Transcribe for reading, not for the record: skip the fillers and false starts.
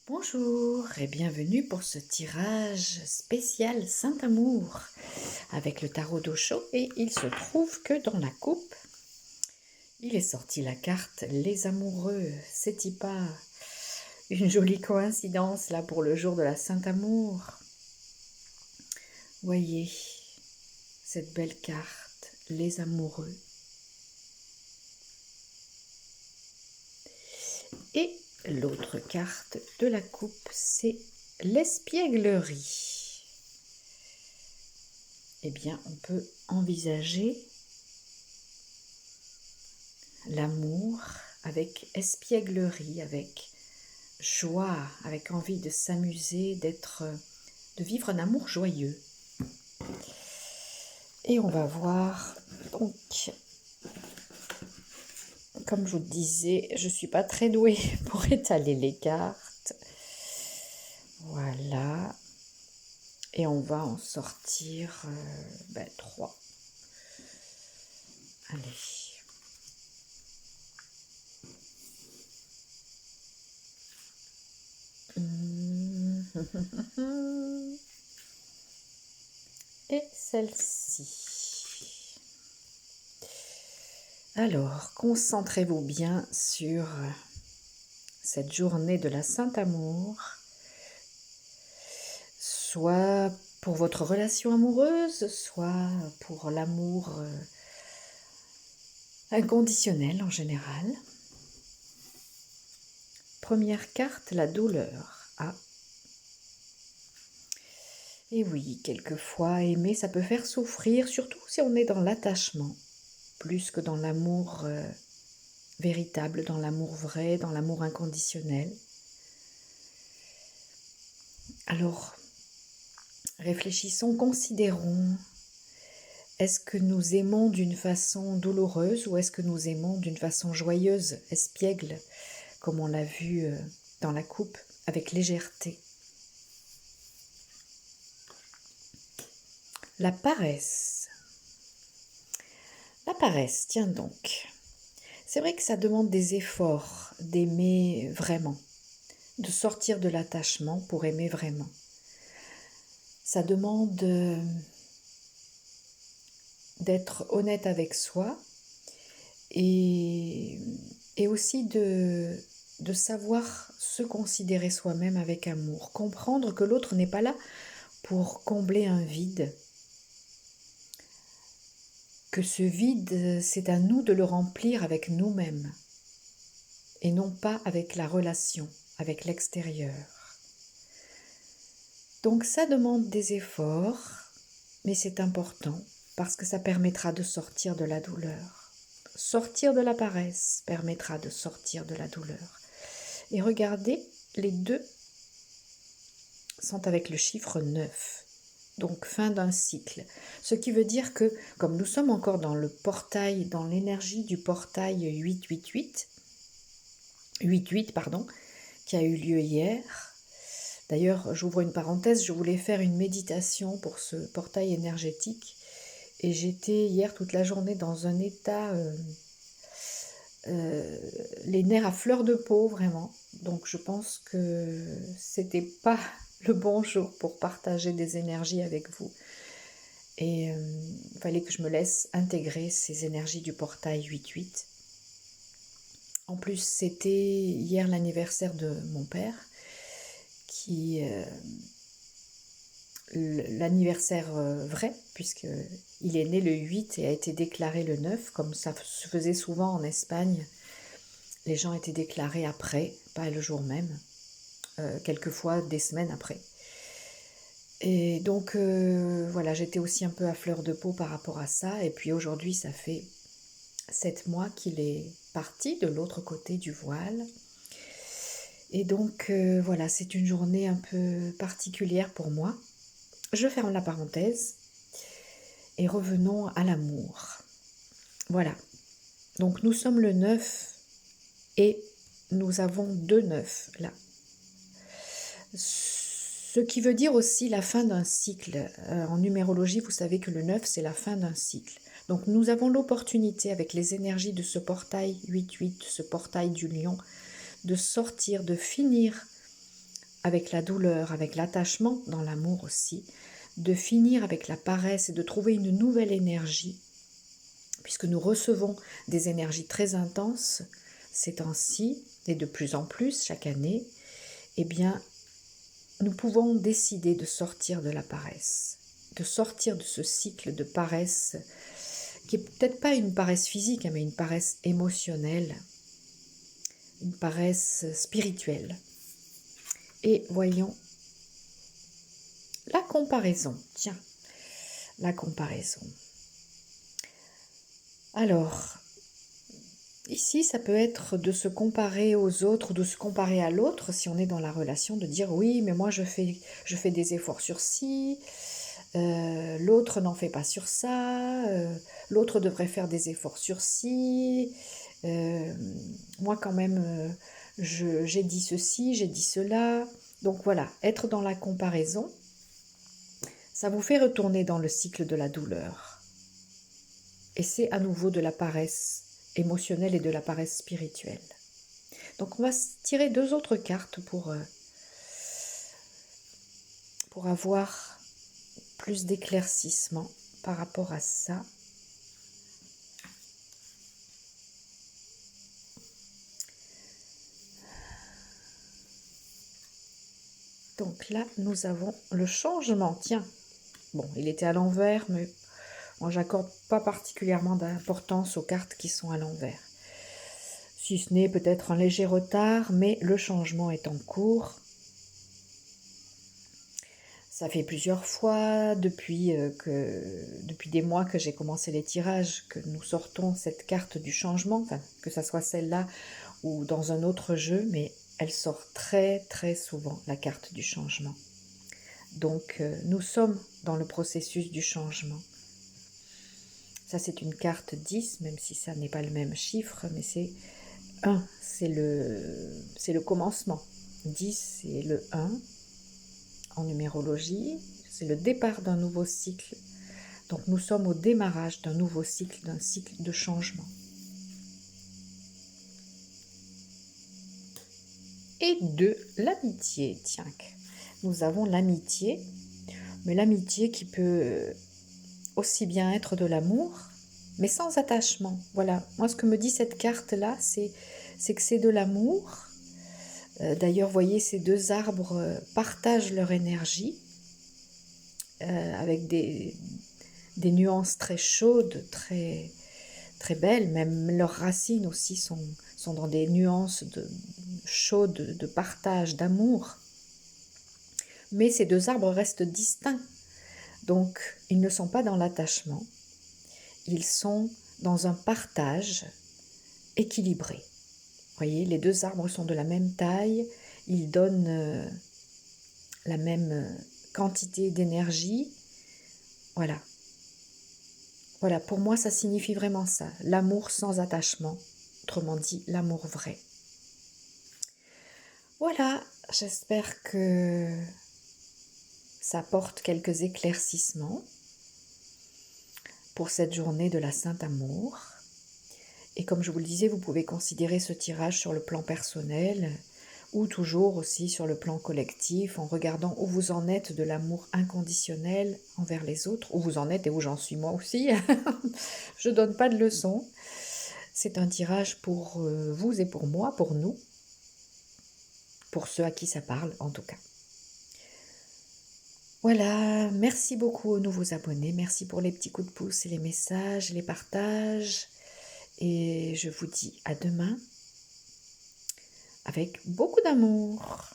Bonjour et bienvenue pour ce tirage spécial Saint-Amour avec le tarot d'Osho et il se trouve que dans la coupe, il est sorti la carte Les Amoureux. C'est-il pas une jolie coïncidence là pour le jour de la Saint-Amour? Voyez cette belle carte, Les Amoureux. Et l'autre carte de la coupe, c'est l'espièglerie. Eh bien, on peut envisager l'amour avec espièglerie, avec joie, avec envie de s'amuser, de vivre un amour joyeux. Et on va voir, donc, comme je vous disais, je ne suis pas très douée pour étaler les cartes. Voilà. Et on va en sortir 3. Allez. Et celle-ci. Alors, concentrez-vous bien sur cette journée de la Saint-Amour, soit pour votre relation amoureuse, soit pour l'amour inconditionnel en général. Première carte, la douleur. Ah. Et oui, quelquefois, aimer, ça peut faire souffrir, surtout si on est dans l'attachement, plus que dans l'amour véritable, dans l'amour vrai, dans l'amour inconditionnel. Alors, réfléchissons, considérons, est-ce que nous aimons d'une façon douloureuse ou est-ce que nous aimons d'une façon joyeuse, espiègle, comme on l'a vu dans la coupe, avec légèreté? La paresse. La paresse, tiens donc. C'est vrai que ça demande des efforts d'aimer vraiment, de sortir de l'attachement pour aimer vraiment. Ça demande d'être honnête avec soi et aussi de savoir se considérer soi-même avec amour, comprendre que l'autre n'est pas là pour combler un vide, que ce vide, c'est à nous de le remplir avec nous-mêmes et non pas avec la relation, avec l'extérieur. Donc ça demande des efforts, mais c'est important parce que ça permettra de sortir de la douleur. Sortir de la paresse permettra de sortir de la douleur. Et regardez, les deux sont avec le chiffre 9. Donc fin d'un cycle. Ce qui veut dire que, comme nous sommes encore dans le portail, dans l'énergie du portail 888, qui a eu lieu hier. D'ailleurs, j'ouvre une parenthèse, je voulais faire une méditation pour ce portail énergétique. Et j'étais hier toute la journée dans un état, les nerfs à fleur de peau, vraiment. Donc je pense que c'était pas le bon jour pour partager des énergies avec vous. Et il fallait que je me laisse intégrer ces énergies du portail 8-8. En plus, c'était hier l'anniversaire de mon père, l'anniversaire vrai, puisqu'il est né le 8 et a été déclaré le 9, comme ça se faisait souvent en Espagne. Les gens étaient déclarés après, pas le jour même, quelquefois des semaines après. Et donc voilà, j'étais aussi un peu à fleur de peau par rapport à ça. Et puis aujourd'hui, ça fait 7 mois qu'il est parti de l'autre côté du voile. Et donc voilà, c'est une journée un peu particulière pour moi. Je ferme la parenthèse et revenons à l'amour. Voilà, donc nous sommes le 9 et nous avons 2 9 là. Ce qui veut dire aussi la fin d'un cycle. En numérologie, vous savez que le 9, c'est la fin d'un cycle. Donc nous avons l'opportunité, avec les énergies de ce portail 8-8, ce portail du lion, de sortir, de finir avec la douleur, avec l'attachement dans l'amour aussi, de finir avec la paresse et de trouver une nouvelle énergie, puisque nous recevons des énergies très intenses ces temps-ci, et de plus en plus chaque année, eh bien, nous pouvons décider de sortir de la paresse, de sortir de ce cycle de paresse, qui est peut-être pas une paresse physique, mais une paresse émotionnelle, une paresse spirituelle. Et voyons la comparaison. Tiens, la comparaison. Alors, ici, ça peut être de se comparer aux autres, de se comparer à l'autre, si on est dans la relation, de dire oui, mais moi je fais des efforts sur ci, l'autre n'en fait pas sur ça, l'autre devrait faire des efforts sur ci, moi quand même j'ai dit ceci, j'ai dit cela. Donc voilà, être dans la comparaison, ça vous fait retourner dans le cycle de la douleur. Et c'est à nouveau de la paresse émotionnelle et de la paresse spirituelle. Donc on va tirer 2 autres cartes pour avoir plus d'éclaircissement par rapport à ça. Donc là, nous avons le changement. Tiens, bon, il était à l'envers, mais moi, j'accorde pas particulièrement d'importance aux cartes qui sont à l'envers. Si ce n'est peut-être un léger retard, mais le changement est en cours. Ça fait plusieurs fois depuis des mois que j'ai commencé les tirages que nous sortons cette carte du changement, enfin, que ça soit celle-là ou dans un autre jeu, mais elle sort très très souvent, la carte du changement. Donc nous sommes dans le processus du changement. Ça c'est une carte 10, même si ça n'est pas le même chiffre, mais c'est 1, c'est le commencement. 10 c'est le 1 en numérologie, c'est le départ d'un nouveau cycle. Donc nous sommes au démarrage d'un nouveau cycle, d'un cycle de changement. Et 2, l'amitié. Tiens, nous avons l'amitié, mais l'amitié qui peut aussi bien être de l'amour, mais sans attachement. Voilà, moi ce que me dit cette carte-là, c'est que c'est de l'amour. D'ailleurs, voyez, ces 2 arbres partagent leur énergie avec des nuances très chaudes, très, très belles. Même leurs racines aussi sont dans des nuances chaudes de partage, d'amour. Mais ces 2 arbres restent distincts. Donc, ils ne sont pas dans l'attachement. Ils sont dans un partage équilibré. Vous voyez, les 2 arbres sont de la même taille, ils donnent la même quantité d'énergie. Voilà. Voilà, pour moi, ça signifie vraiment ça. L'amour sans attachement, autrement dit, l'amour vrai. Voilà, j'espère que ça apporte quelques éclaircissements pour cette journée de la Sainte Amour. Et comme je vous le disais, vous pouvez considérer ce tirage sur le plan personnel ou toujours aussi sur le plan collectif en regardant où vous en êtes de l'amour inconditionnel envers les autres, où vous en êtes et où j'en suis moi aussi. Je ne donne pas de leçons. C'est un tirage pour vous et pour moi, pour nous, pour ceux à qui ça parle en tout cas. Voilà, merci beaucoup aux nouveaux abonnés, merci pour les petits coups de pouce et les messages, les partages. Et je vous dis à demain avec beaucoup d'amour.